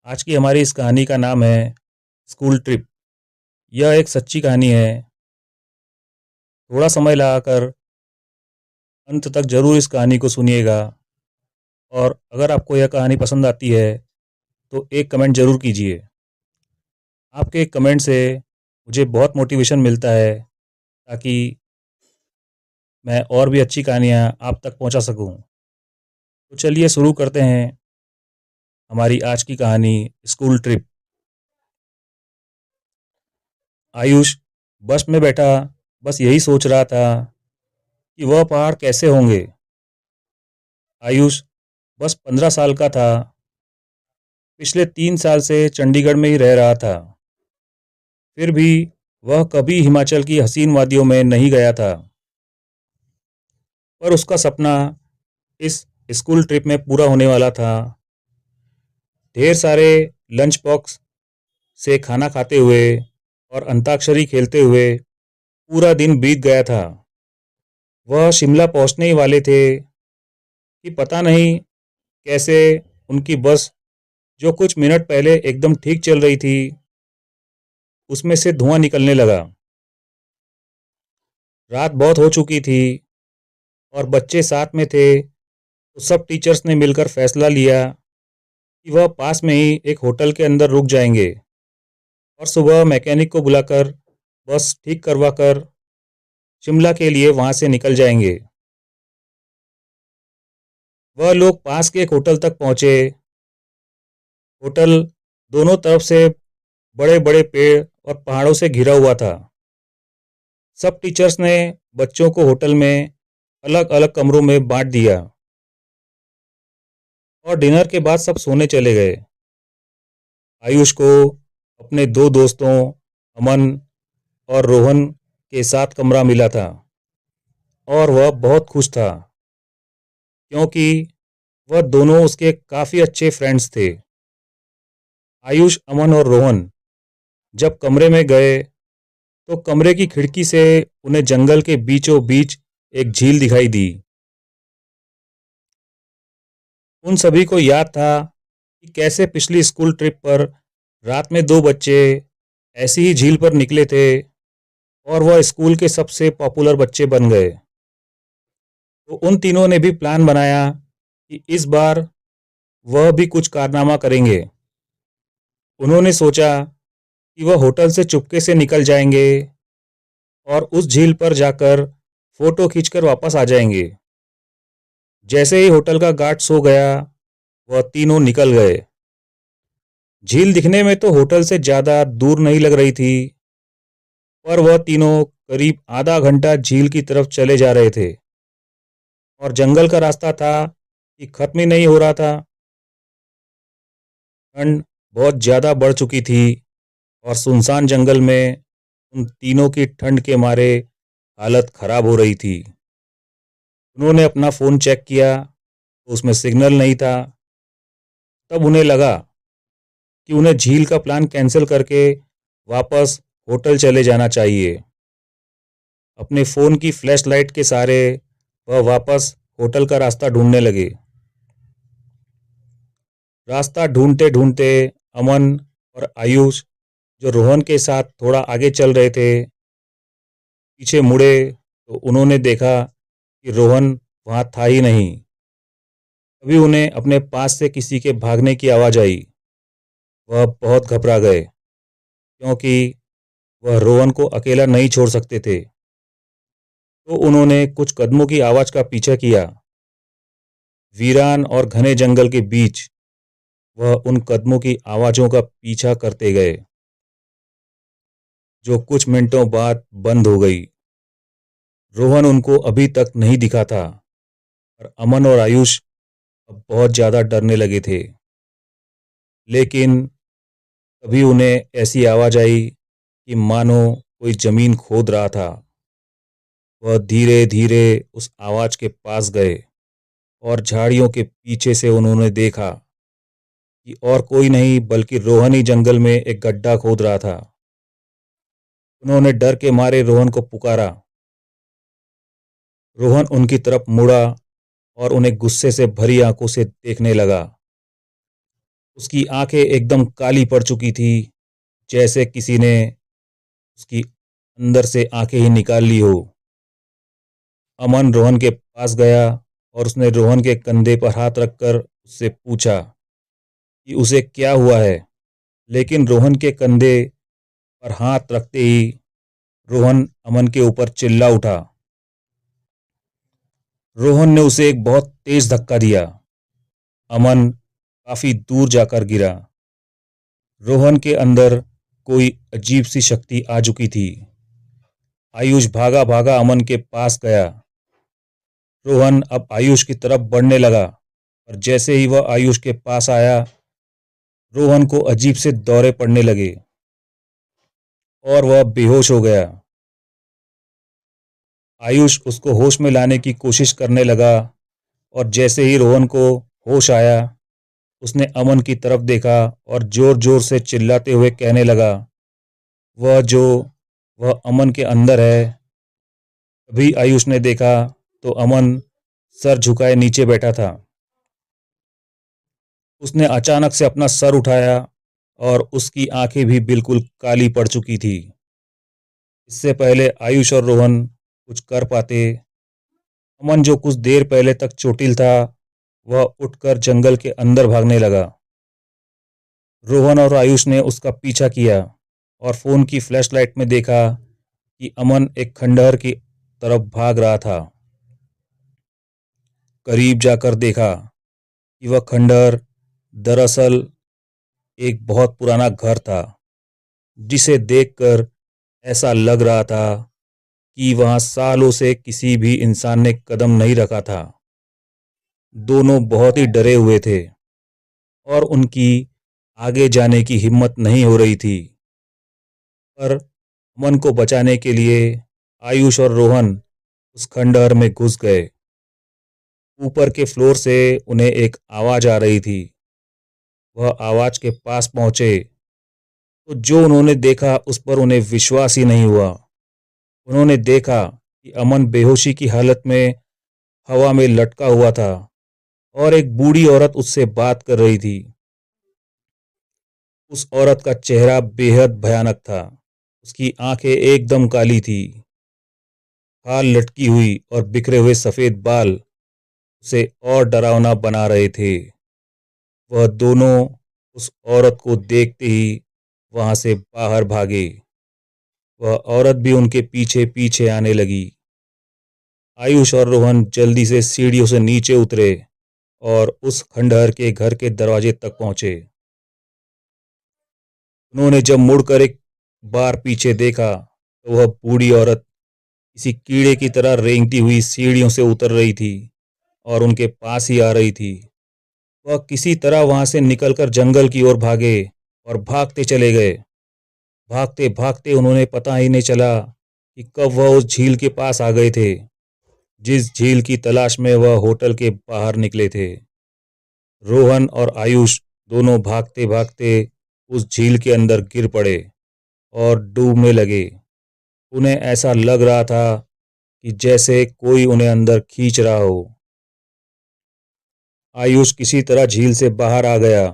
आज की हमारी इस कहानी का नाम है स्कूल ट्रिप। यह एक सच्ची कहानी है। थोड़ा समय लगाकर अंत तक जरूर इस कहानी को सुनिएगा। और अगर आपको यह कहानी पसंद आती है तो एक कमेंट जरूर कीजिए। आपके एक कमेंट से मुझे बहुत मोटिवेशन मिलता है ताकि मैं और भी अच्छी कहानियाँ आप तक पहुंचा सकूं। तो चलिए शुरू करते हैं हमारी आज की कहानी स्कूल ट्रिप। आयुष बस में बैठा बस यही सोच रहा था कि वह पहाड़ कैसे होंगे। आयुष बस 15 साल का था। पिछले 3 साल से चंडीगढ़ में ही रह रहा था। फिर भी वह कभी हिमाचल की हसीन वादियों में नहीं गया था। पर उसका सपना इस स्कूल ट्रिप में पूरा होने वाला था। ढेर सारे लंच बॉक्स से खाना खाते हुए और अंताक्षरी खेलते हुए पूरा दिन बीत गया था। वह शिमला पहुंचने ही वाले थे कि पता नहीं कैसे उनकी बस, जो कुछ मिनट पहले एकदम ठीक चल रही थी, उसमें से धुआं निकलने लगा। रात बहुत हो चुकी थी और बच्चे साथ में थे, तो सब टीचर्स ने मिलकर फैसला लिया कि वह पास में ही एक होटल के अंदर रुक जाएंगे और सुबह मैकेनिक को बुलाकर बस ठीक करवाकर शिमला के लिए वहां से निकल जाएंगे। वह लोग पास के एक होटल तक पहुंचे। होटल दोनों तरफ से बड़े बड़े पेड़ और पहाड़ों से घिरा हुआ था। सब टीचर्स ने बच्चों को होटल में अलग अलग कमरों में बांट दिया और डिनर के बाद सब सोने चले गए। आयुष को अपने दो दोस्तों अमन और रोहन के साथ कमरा मिला था और वह बहुत खुश था क्योंकि वह दोनों उसके काफ़ी अच्छे फ्रेंड्स थे। आयुष, अमन और रोहन जब कमरे में गए तो कमरे की खिड़की से उन्हें जंगल के बीचों बीच एक झील दिखाई दी। उन सभी को याद था कि कैसे पिछली स्कूल ट्रिप पर रात में दो बच्चे ऐसी ही झील पर निकले थे और वह स्कूल के सबसे पॉपुलर बच्चे बन गए। तो उन तीनों ने भी प्लान बनाया कि इस बार वह भी कुछ कारनामा करेंगे। उन्होंने सोचा कि वह होटल से चुपके से निकल जाएंगे और उस झील पर जाकर फोटो खींचकर वापस आ जाएंगे। जैसे ही होटल का गार्ड सो गया, वह तीनों निकल गए। झील दिखने में तो होटल से ज़्यादा दूर नहीं लग रही थी, पर वह तीनों करीब आधा घंटा झील की तरफ चले जा रहे थे और जंगल का रास्ता था कि खत्म ही नहीं हो रहा था। ठंड बहुत ज़्यादा बढ़ चुकी थी और सुनसान जंगल में उन तीनों की ठंड के मारे हालत खराब हो रही थी। उन्होंने अपना फ़ोन चेक किया तो उसमें सिग्नल नहीं था। तब उन्हें लगा कि उन्हें झील का प्लान कैंसिल करके वापस होटल चले जाना चाहिए। अपने फ़ोन की फ्लैश लाइट के सहारे वह वापस होटल का रास्ता ढूंढने लगे। रास्ता ढूंढते ढूंढते अमन और आयुष, जो रोहन के साथ थोड़ा आगे चल रहे थे, पीछे मुड़े तो उन्होंने देखा कि रोहन वहाँ था ही नहीं। तभी उन्हें अपने पास से किसी के भागने की आवाज़ आई। वह बहुत घबरा गए क्योंकि वह रोहन को अकेला नहीं छोड़ सकते थे। तो उन्होंने कुछ कदमों की आवाज़ का पीछा किया। वीरान और घने जंगल के बीच वह उन कदमों की आवाज़ों का पीछा करते गए, जो कुछ मिनटों बाद बंद हो गई। रोहन उनको अभी तक नहीं दिखा था और अमन और आयुष अब बहुत ज़्यादा डरने लगे थे। लेकिन तभी उन्हें ऐसी आवाज़ आई कि मानो कोई ज़मीन खोद रहा था। वह धीरे धीरे उस आवाज़ के पास गए और झाड़ियों के पीछे से उन्होंने देखा कि और कोई नहीं बल्कि रोहन ही जंगल में एक गड्ढा खोद रहा था। उन्होंने डर के मारे रोहन को पुकारा। रोहन उनकी तरफ मुड़ा और उन्हें गुस्से से भरी आंखों से देखने लगा। उसकी आंखें एकदम काली पड़ चुकी थी, जैसे किसी ने उसकी अंदर से आंखें ही निकाल ली हो। अमन रोहन के पास गया और उसने रोहन के कंधे पर हाथ रखकर उससे पूछा कि उसे क्या हुआ है। लेकिन रोहन के कंधे पर हाथ रखते ही रोहन अमन के ऊपर चिल्ला उठा। रोहन ने उसे एक बहुत तेज धक्का दिया। अमन काफी दूर जाकर गिरा। रोहन के अंदर कोई अजीब सी शक्ति आ चुकी थी। आयुष भागा भागा अमन के पास गया। रोहन अब आयुष की तरफ बढ़ने लगा, और जैसे ही वह आयुष के पास आया, रोहन को अजीब से दौरे पड़ने लगे और वह बेहोश हो गया। आयुष उसको होश में लाने की कोशिश करने लगा, और जैसे ही रोहन को होश आया, उसने अमन की तरफ देखा और जोर जोर से चिल्लाते हुए कहने लगा, वह अमन के अंदर है। तभी आयुष ने देखा तो अमन सर झुकाए नीचे बैठा था। उसने अचानक से अपना सर उठाया और उसकी आंखें भी बिल्कुल काली पड़ चुकी थी। इससे पहले आयुष और रोहन कुछ कर पाते, अमन जो कुछ देर पहले तक चोटिल था, वह उठकर जंगल के अंदर भागने लगा। रोहन और आयुष ने उसका पीछा किया और फोन की फ्लैशलाइट में देखा कि अमन एक खंडहर की तरफ भाग रहा था। करीब जाकर देखा कि वह खंडहर दरअसल एक बहुत पुराना घर था, जिसे देखकर ऐसा लग रहा था कि वहां सालों से किसी भी इंसान ने कदम नहीं रखा था। दोनों बहुत ही डरे हुए थे और उनकी आगे जाने की हिम्मत नहीं हो रही थी। पर अमन को बचाने के लिए आयुष और रोहन उस खंडहर में घुस गए। ऊपर के फ्लोर से उन्हें एक आवाज आ रही थी। वह आवाज के पास पहुंचे तो जो उन्होंने देखा उस पर उन्हें विश्वास ही नहीं हुआ। उन्होंने देखा कि अमन बेहोशी की हालत में हवा में लटका हुआ था और एक बूढ़ी औरत उससे बात कर रही थी। उस औरत का चेहरा बेहद भयानक था। उसकी आंखें एकदम काली थी। खाल लटकी हुई और बिखरे हुए सफेद बाल उसे और डरावना बना रहे थे। वह दोनों उस औरत को देखते ही वहां से बाहर भागे। वह औरत भी उनके पीछे पीछे आने लगी। आयुष और रोहन जल्दी से सीढ़ियों से नीचे उतरे और उस खंडहर के घर के दरवाजे तक पहुंचे। उन्होंने जब मुड़कर एक बार पीछे देखा तो वह बूढ़ी औरत किसी कीड़े की तरह रेंगती हुई सीढ़ियों से उतर रही थी और उनके पास ही आ रही थी। वह किसी तरह वहां से निकलकर जंगल की ओर भागे और भागते चले गए। भागते भागते उन्होंने पता ही नहीं चला कि कब वह उस झील के पास आ गए थे, जिस झील की तलाश में वह होटल के बाहर निकले थे। रोहन और आयुष दोनों भागते भागते उस झील के अंदर गिर पड़े और डूबने लगे। उन्हें ऐसा लग रहा था कि जैसे कोई उन्हें अंदर खींच रहा हो। आयुष किसी तरह झील से बाहर आ गया,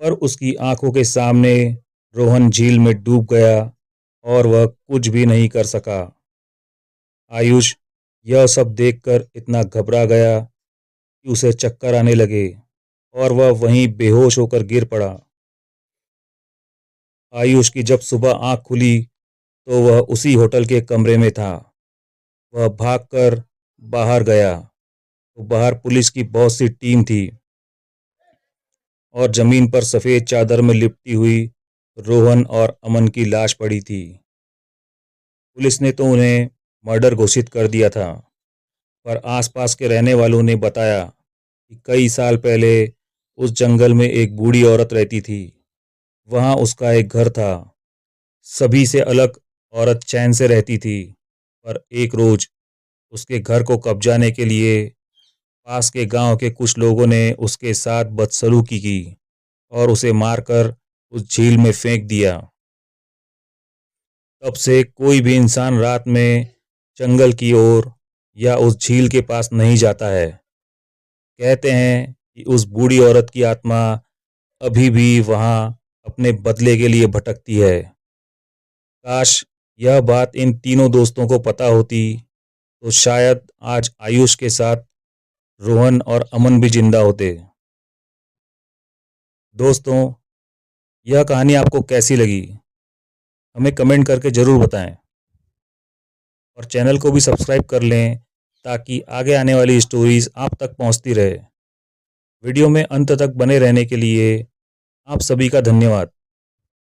पर उसकी आंखों के सामने रोहन झील में डूब गया और वह कुछ भी नहीं कर सका। आयुष यह सब देखकर इतना घबरा गया कि उसे चक्कर आने लगे और वह वहीं बेहोश होकर गिर पड़ा। आयुष की जब सुबह आंख खुली तो वह उसी होटल के कमरे में था। वह भागकर बाहर गया तो बाहर पुलिस की बहुत सी टीम थी और जमीन पर सफेद चादर में लिपटी हुई रोहन और अमन की लाश पड़ी थी। पुलिस ने तो उन्हें मर्डर घोषित कर दिया था, पर आसपास के रहने वालों ने बताया कि कई साल पहले उस जंगल में एक बूढ़ी औरत रहती थी। वहां उसका एक घर था। सभी से अलग औरत चैन से रहती थी, पर एक रोज उसके घर को कब्जाने के लिए पास के गांव के कुछ लोगों ने उसके साथ बदसलूकी की और उसे मारकर उस झील में फेंक दिया। तब से कोई भी इंसान रात में जंगल की ओर या उस झील के पास नहीं जाता है। कहते हैं कि उस बूढ़ी औरत की आत्मा अभी भी वहाँ अपने बदले के लिए भटकती है। काश यह बात इन तीनों दोस्तों को पता होती तो शायद आज आयुष के साथ रोहन और अमन भी जिंदा होते। दोस्तों, यह कहानी आपको कैसी लगी हमें कमेंट करके ज़रूर बताएं और चैनल को भी सब्सक्राइब कर लें ताकि आगे आने वाली स्टोरीज आप तक पहुंचती रहे। वीडियो में अंत तक बने रहने के लिए आप सभी का धन्यवाद।